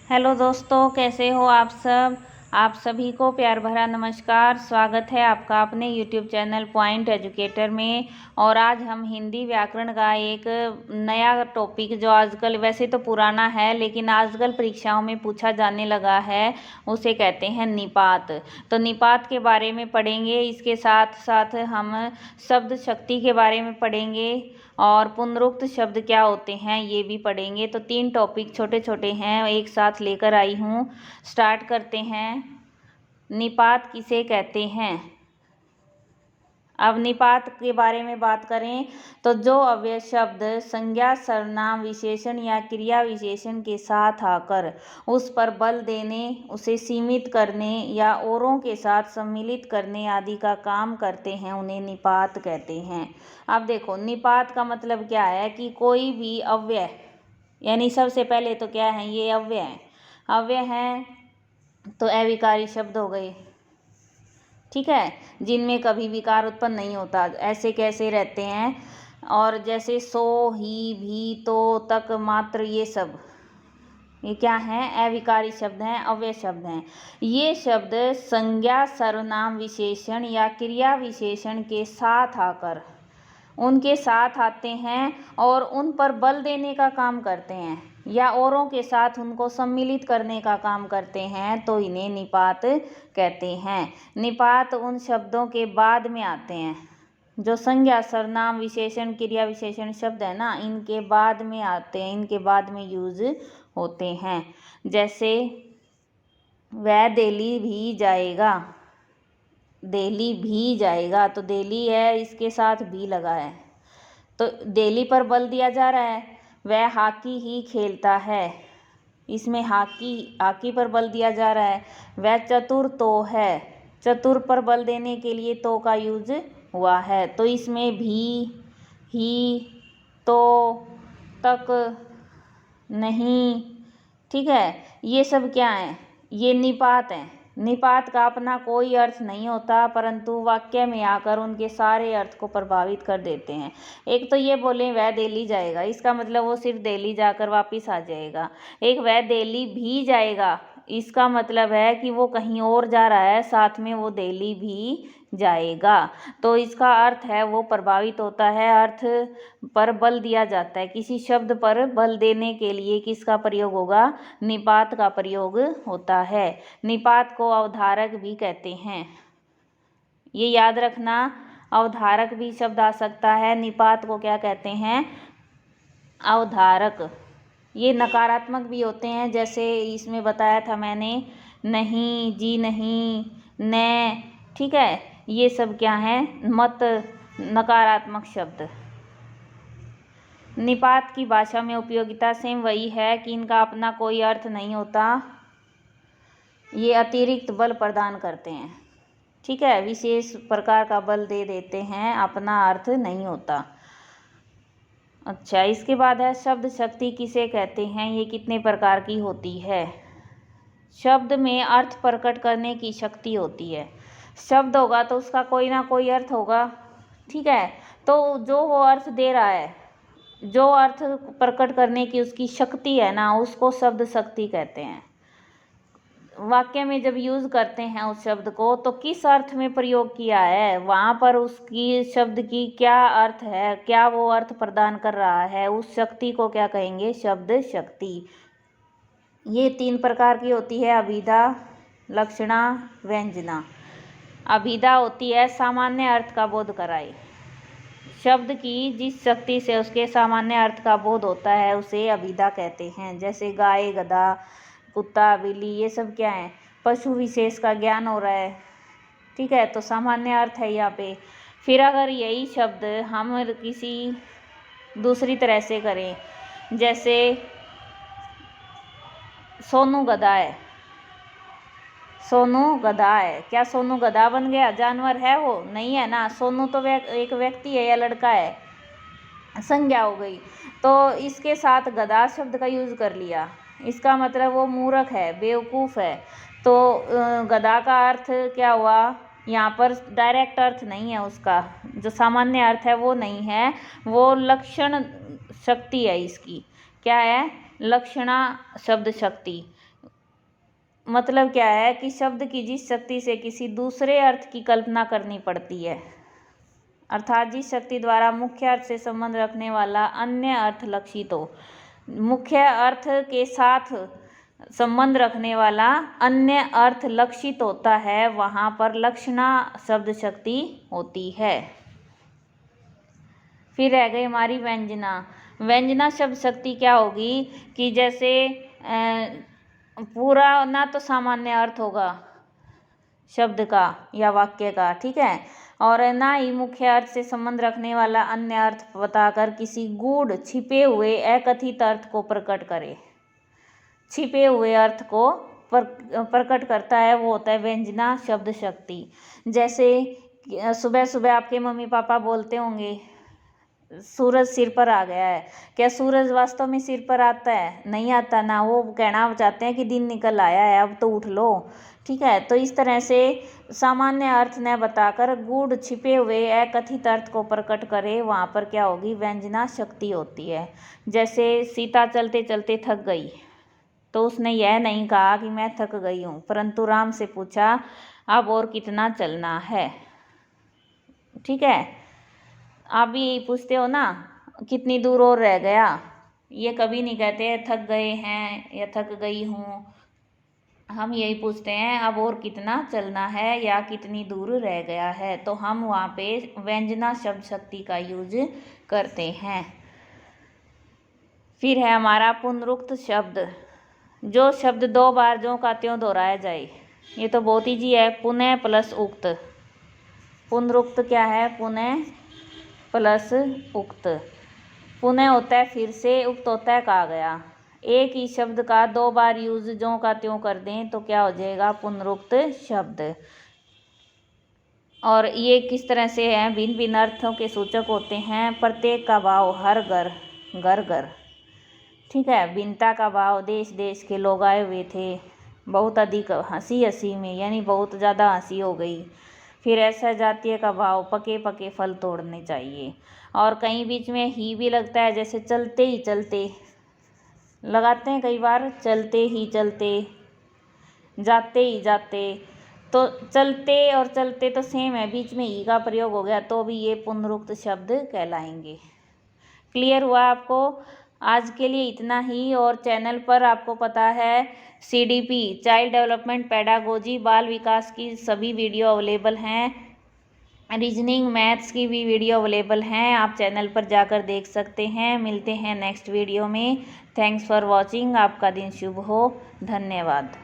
Hello दोस्तों, कैसे हो आप सब। आप सभी को प्यार भरा नमस्कार। स्वागत है आपका अपने यूट्यूब चैनल पॉइंट एजुकेटर में। और आज हम हिंदी व्याकरण का एक नया टॉपिक जो आजकल वैसे तो पुराना है लेकिन आजकल परीक्षाओं में पूछा जाने लगा है, उसे कहते हैं निपात। तो निपात के बारे में पढ़ेंगे। इसके साथ साथ हम शब्द शक्ति के बारे में पढ़ेंगे और पुनरुक्त शब्द क्या होते हैं ये भी पढ़ेंगे। तो 3 टॉपिक छोटे छोटे हैं एक साथ लेकर आई हूँ। स्टार्ट करते हैं। निपात किसे कहते हैं। अब निपात के बारे में बात करें तो जो अव्यय शब्द संज्ञा सर्वनाम विशेषण या क्रिया विशेषण के साथ आकर उस पर बल देने, उसे सीमित करने या औरों के साथ सम्मिलित करने आदि का काम करते हैं उन्हें निपात कहते हैं। अब देखो, निपात का मतलब क्या है कि कोई भी अव्यय, यानी सबसे पहले तो क्या है, ये अव्यय हैं। अव्यय हैं तो अविकारी शब्द हो गए, ठीक है, जिनमें कभी विकार उत्पन्न नहीं होता। ऐसे कैसे रहते हैं, और जैसे सो, ही, भी, तो, तक, मात्र, ये सब ये क्या हैं, अविकारी शब्द हैं, अव्यय शब्द हैं। ये शब्द संज्ञा सर्वनाम विशेषण या क्रिया विशेषण के साथ आकर उनके साथ आते हैं और उन पर बल देने का काम करते हैं या औरों के साथ उनको सम्मिलित करने का काम करते हैं, तो इन्हें निपात कहते हैं। निपात उन शब्दों के बाद में आते हैं जो संज्ञा सर्वनाम विशेषण क्रिया विशेषण शब्द है ना, इनके बाद में आते हैं, इनके बाद में यूज होते हैं। जैसे वह दिल्ली भी जाएगा, दिल्ली भी जाएगा, तो दिल्ली है, इसके साथ भी लगा है तो दिल्ली पर बल दिया जा रहा है। वह हॉकी ही खेलता है, इसमें हॉकी पर बल दिया जा रहा है। वह चतुर तो है, चतुर पर बल देने के लिए तो का यूज हुआ है, तो इसमें भी, ही, तो, तक, नहीं, ठीक है, ये सब क्या है, ये निपात हैं। निपात का अपना कोई अर्थ नहीं होता परंतु वाक्य में आकर उनके सारे अर्थ को प्रभावित कर देते हैं। एक तो ये बोले वह दिल्ली जाएगा, इसका मतलब वो सिर्फ दिल्ली जाकर वापस आ जाएगा। एक वह दिल्ली भी जाएगा, इसका मतलब है कि वो कहीं और जा रहा है, साथ में वो दिल्ली भी जाएगा। तो इसका अर्थ है वो प्रभावित होता है, अर्थ पर बल दिया जाता है। किसी शब्द पर बल देने के लिए किसका प्रयोग होगा, निपात का प्रयोग होता है। निपात को अवधारक भी कहते हैं, ये याद रखना। अवधारक भी शब्द आ सकता है। निपात को क्या कहते हैं, अवधारक। ये नकारात्मक भी होते हैं, जैसे इसमें बताया था मैंने, नहीं, जी नहीं, न, ठीक है, ये सब क्या है, मत, नकारात्मक शब्द। निपात की भाषा में उपयोगिता सेम वही है कि इनका अपना कोई अर्थ नहीं होता, ये अतिरिक्त बल प्रदान करते हैं, ठीक है, विशेष प्रकार का बल दे देते हैं, अपना अर्थ नहीं होता। अच्छा, इसके बाद है शब्द शक्ति किसे कहते हैं, ये कितने प्रकार की होती है। शब्द में अर्थ प्रकट करने की शक्ति होती है। शब्द होगा तो उसका कोई ना कोई अर्थ होगा, ठीक है, तो जो वो अर्थ दे रहा है, जो अर्थ प्रकट करने की उसकी शक्ति है ना, उसको शब्द शक्ति कहते हैं। वाक्य में जब यूज करते हैं उस शब्द को तो किस अर्थ में प्रयोग किया है, वहाँ पर उसकी शब्द की क्या अर्थ है, क्या वो अर्थ प्रदान कर रहा है, उस शक्ति को क्या कहेंगे, शब्द शक्ति। ये 3 प्रकार की होती है, अभिधा, लक्षणा, व्यंजना। अभिधा होती है सामान्य अर्थ का बोध कराए, शब्द की जिस शक्ति से उसके सामान्य अर्थ का बोध होता है उसे अभिधा कहते हैं। जैसे गाय, गधा, कुत्ता, बिल्ली, ये सब क्या है, पशु विशेष का ज्ञान हो रहा है, ठीक है, तो सामान्य अर्थ है यहाँ पे। फिर अगर यही शब्द हम किसी दूसरी तरह से करें, जैसे सोनू गधा है, सोनू गधा है, क्या सोनू गधा बन गया, जानवर है वो, नहीं है ना, सोनू तो एक व्यक्ति है या लड़का है, संज्ञा हो गई, तो इसके साथ गधा शब्द का यूज कर लिया, इसका मतलब वो मूर्ख है, बेवकूफ़ है। तो गधा का अर्थ क्या हुआ, यहाँ पर डायरेक्ट अर्थ नहीं है, उसका जो सामान्य अर्थ है वो नहीं है, वो लक्षण शक्ति है इसकी, क्या है, लक्षणा शब्द शक्ति। मतलब क्या है कि शब्द की जिस शक्ति से किसी दूसरे अर्थ की कल्पना करनी पड़ती है, अर्थात जिस शक्ति द्वारा मुख्य अर्थ से संबंध रखने वाला अन्य अर्थ लक्षित हो। मुख्य अर्थ के साथ संबंध रखने वाला अन्य अर्थ लक्षित होता है, वहाँ पर लक्षणा शब्द शक्ति होती है। फिर रह गई हमारी व्यंजना। व्यंजना शब्द शक्ति क्या होगी कि जैसे पूरा ना तो सामान्य अर्थ होगा शब्द का या वाक्य का, ठीक है, और ना ही मुख्य अर्थ से संबंध रखने वाला अन्य अर्थ बताकर किसी गूढ़ छिपे हुए अकथित अर्थ को प्रकट करे। छिपे हुए अर्थ को प्रकट करता है, वो होता है व्यंजना शब्द शक्ति। जैसे सुबह सुबह आपके मम्मी पापा बोलते होंगे सूरज सिर पर आ गया है। क्या सूरज वास्तव में सिर पर आता है? नहीं आता ना। वो कहना चाहते हैं कि दिन निकल आया है, अब तो उठ लो, ठीक है। तो इस तरह से सामान्य अर्थ न बताकर गूढ़ छिपे हुए अकथित अर्थ को प्रकट करे, वहाँ पर क्या होगी? व्यंजना शक्ति होती है। जैसे सीता चलते चलते थक गई, तो उसने यह नहीं कहा कि मैं थक गई हूँ, परंतु राम से पूछा अब और कितना चलना है, ठीक है। आप भी यही पूछते हो ना, कितनी दूर और रह गया। ये कभी नहीं कहते थक गए हैं या थक गई हूँ, हम यही पूछते हैं अब और कितना चलना है या कितनी दूर रह गया है। तो हम वहाँ पे व्यंजना शब्द शक्ति का यूज करते हैं। फिर है हमारा पुनरुक्त शब्द। जो शब्द दो बार ज्यों का त्यों दोहराया जाए, ये तो बहुत ईजी है। पुनः प्लस उक्त। पुनरुक्त क्या है? पुनः प्लस उक्त। पुनः होता है फिर से, उक्त होता है कहा गया। एक ही शब्द का दो बार यूज ज्यों का त्यों कर दें तो क्या हो जाएगा? पुनरुक्त शब्द। और ये किस तरह से हैं? भिन्न भिन्न अर्थों के सूचक होते हैं। प्रत्येक का भाव हर घर, घर घर, ठीक है। भिन्नता का भाव देश देश के लोग आए हुए थे, बहुत अधिक हंसी हंसी में, यानी बहुत ज़्यादा हंसी हो गई। फिर ऐसा जातीय का भाव पके पके फल तोड़ने चाहिए। और कहीं बीच में ही भी लगता है, जैसे चलते ही चलते लगाते हैं कई बार, चलते ही चलते, जाते ही जाते। तो चलते और चलते तो सेम है, बीच में ही का प्रयोग हो गया तो भी ये पुनरुक्त शब्द कहलाएंगे। क्लियर हुआ आपको? आज के लिए इतना ही। और चैनल पर आपको पता है CDP चाइल्ड डेवलपमेंट पेडागोजी बाल विकास की सभी वीडियो अवेलेबल हैं। रीजनिंग मैथ्स की भी वीडियो अवेलेबल हैं, आप चैनल पर जाकर देख सकते हैं। मिलते हैं नेक्स्ट वीडियो में। Thanks for watching. आपका दिन शुभ हो। धन्यवाद।